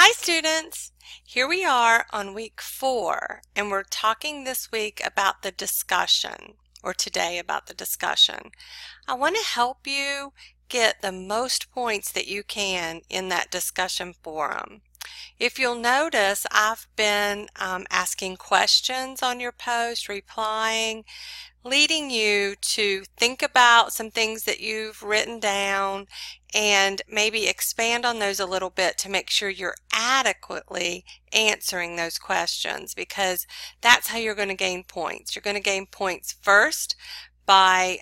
Hi students! Here we are on week 4 and we're talking this week about the discussion, or today about the discussion. I want to help you get the most points that you can in that discussion forum. If you'll notice, I've been asking questions on your post, replying, leading you to think about some things that you've written down and maybe expand on those a little bit to make sure you're adequately answering those questions, because that's how you're going to gain points. You're going to gain points first by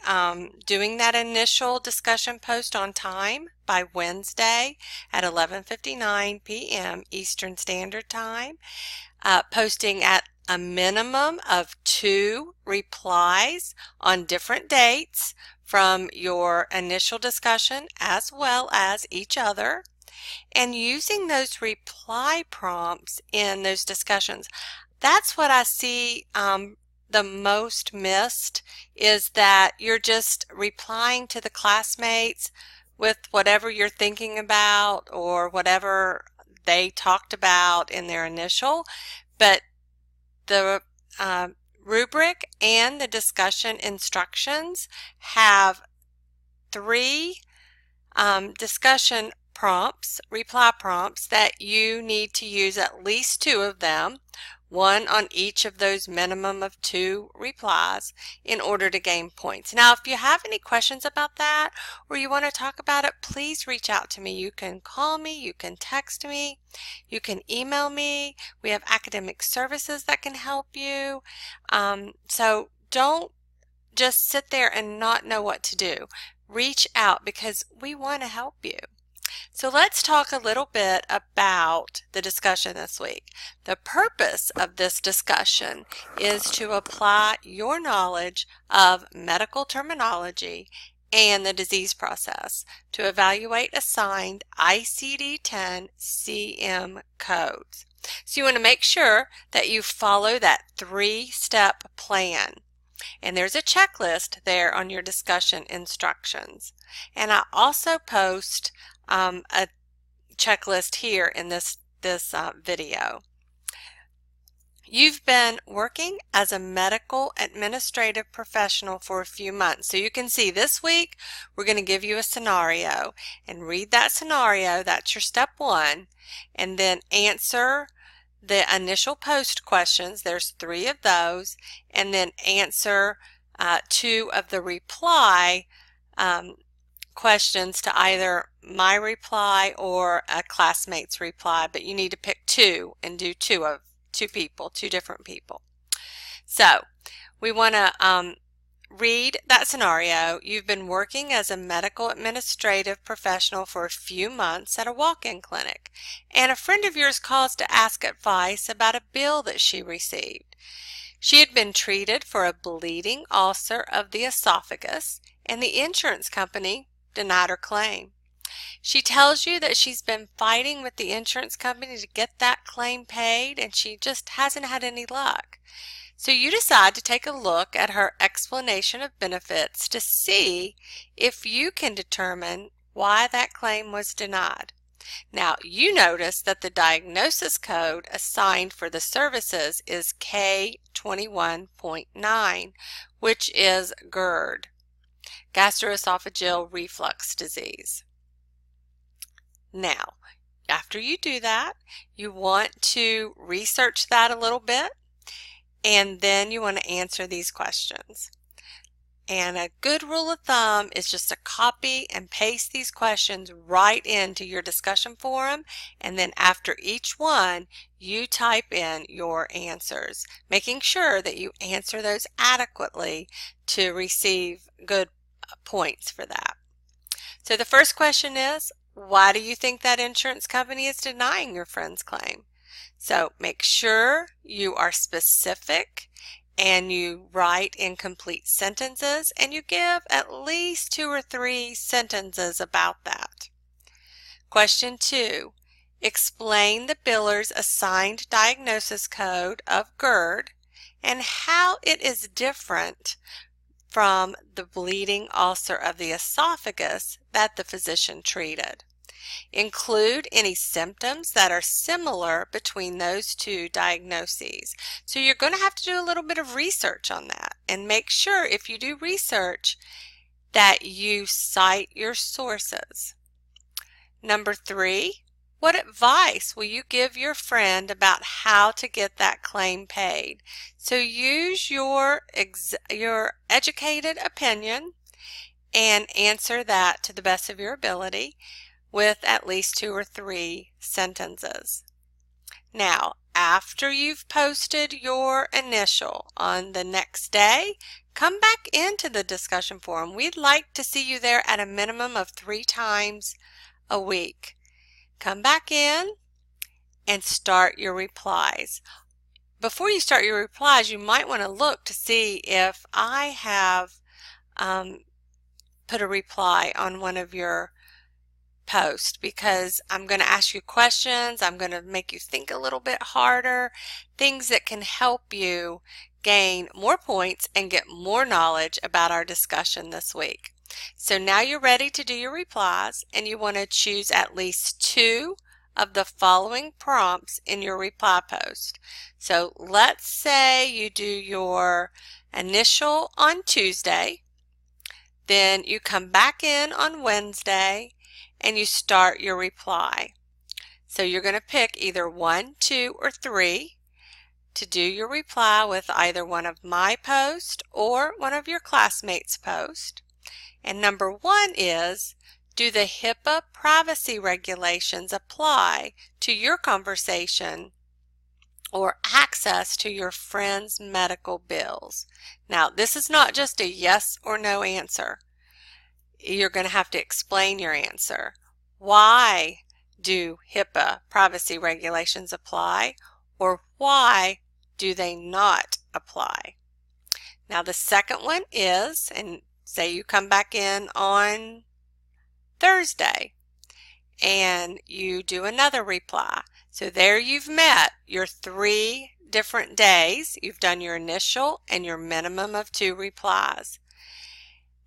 doing that initial discussion post on time by Wednesday at 11:59 p.m. Eastern Standard Time, posting at a minimum of 2 replies on different dates from your initial discussion as well as each other, and using those reply prompts in those discussions. That's what I see the most missed, is that you're just replying to the classmates with whatever you're thinking about or whatever they talked about in their initial, but the rubric and the discussion instructions have 3 discussion prompts, reply prompts, that you need to use at least 2 of them, one on each of those minimum of 2 replies, in order to gain points. Now, if you have any questions about that or you want to talk about it, please reach out to me. You can call me, you can text me, you can email me. We have academic services that can help you. So don't just sit there and not know what to do. Reach out, because we want to help you. So let's talk a little bit about the discussion this week. The purpose of this discussion is to apply your knowledge of medical terminology and the disease process to evaluate assigned ICD-10 CM codes. So you want to make sure that you follow that 3-step plan. And there's a checklist there on your discussion instructions. And I also post a checklist here in this video. You've been working as a medical administrative professional for a few months. So you can see this week we're going to give you a scenario, and read that scenario. That's your step 1. And then answer the initial post questions. There's 3 of those. And then answer 2 of the reply questions to either my reply or a classmate's reply, but you need to pick 2 and do 2 different people. So we want to read that scenario. You've been working as a medical administrative professional for a few months at a walk-in clinic, and a friend of yours calls to ask advice about a bill that she received. She had been treated for a bleeding ulcer of the esophagus, and the insurance company denied her claim. She tells you that she's been fighting with the insurance company to get that claim paid, and she just hasn't had any luck. So you decide to take a look at her explanation of benefits to see if you can determine why that claim was denied. Now, you notice that the diagnosis code assigned for the services is K21.9, which is GERD, gastroesophageal reflux disease. Now, after you do that, you want to research that a little bit, and then you want to answer these questions. And a good rule of thumb is just to copy and paste these questions right into your discussion forum, and then after each one you type in your answers, making sure that you answer those adequately to receive good points for that. So the first question is, why do you think that insurance company is denying your friend's claim? So make sure you are specific and you write in complete sentences, and you give at least 2 or 3 sentences about that. Question 2. Explain the biller's assigned diagnosis code of GERD and how it is different from the bleeding ulcer of the esophagus that the physician treated. Include any symptoms that are similar between those two diagnoses. So you're going to have to do a little bit of research on that, and make sure if you do research that you cite your sources. Number 3, what advice will you give your friend about how to get that claim paid? So use your educated opinion and answer that to the best of your ability with at least 2 or 3 sentences. Now, after you've posted your initial on the next day, come back into the discussion forum. We'd like to see you there at a minimum of 3 times a week. Come back in and start your replies. Before you start your replies, you might want to look to see if I have put a reply on one of your posts, because I'm going to ask you questions. I'm going to make you think a little bit harder, things that can help you gain more points and get more knowledge about our discussion this week. So now you're ready to do your replies, and you want to choose at least 2 of the following prompts in your reply post. So let's say you do your initial on Tuesday, then you come back in on Wednesday and you start your reply. So you're going to pick either 1, 2, or 3 to do your reply with either one of my posts or one of your classmates' posts. And number 1 is, do the HIPAA privacy regulations apply to your conversation or access to your friend's medical bills? Now, this is not just a yes or no answer. You're going to have to explain your answer. Why do HIPAA privacy regulations apply, or why do they not apply? Now, the second one is, and say you come back in on Thursday and you do another reply. So there you've met your 3 different days. You've done your initial and your minimum of 2 replies.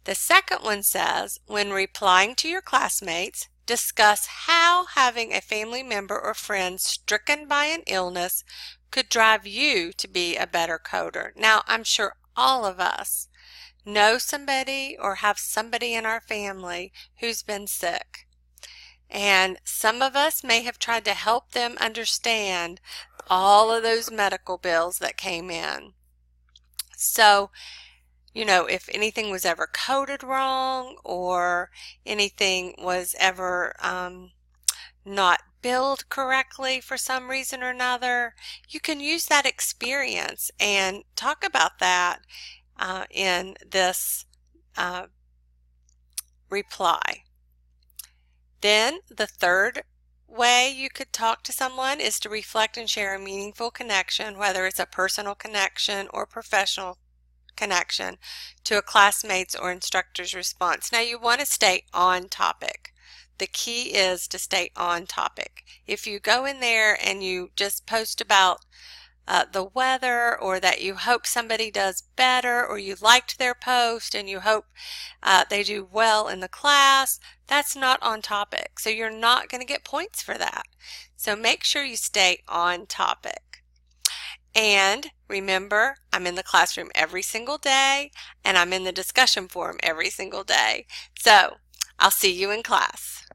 The second one says, when replying to your classmates, discuss how having a family member or friend stricken by an illness could drive you to be a better coder. Now, I'm sure all of us know somebody or have somebody in our family who's been sick. And some of us may have tried to help them understand all of those medical bills that came in. So, you know, if anything was ever coded wrong or anything was ever not billed correctly for some reason or another, you can use that experience and talk about that in this reply. Then the third way you could talk to someone is to reflect and share a meaningful connection, whether it's a personal connection or professional connection, to a classmate's or instructor's response. Now, you want to stay on topic. The key is to stay on topic. If you go in there and you just post about the weather, or that you hope somebody does better, or you liked their post and you hope they do well in the class, that's not on topic. So you're not going to get points for that. So make sure you stay on topic. And remember, I'm in the classroom every single day, and I'm in the discussion forum every single day. So I'll see you in class.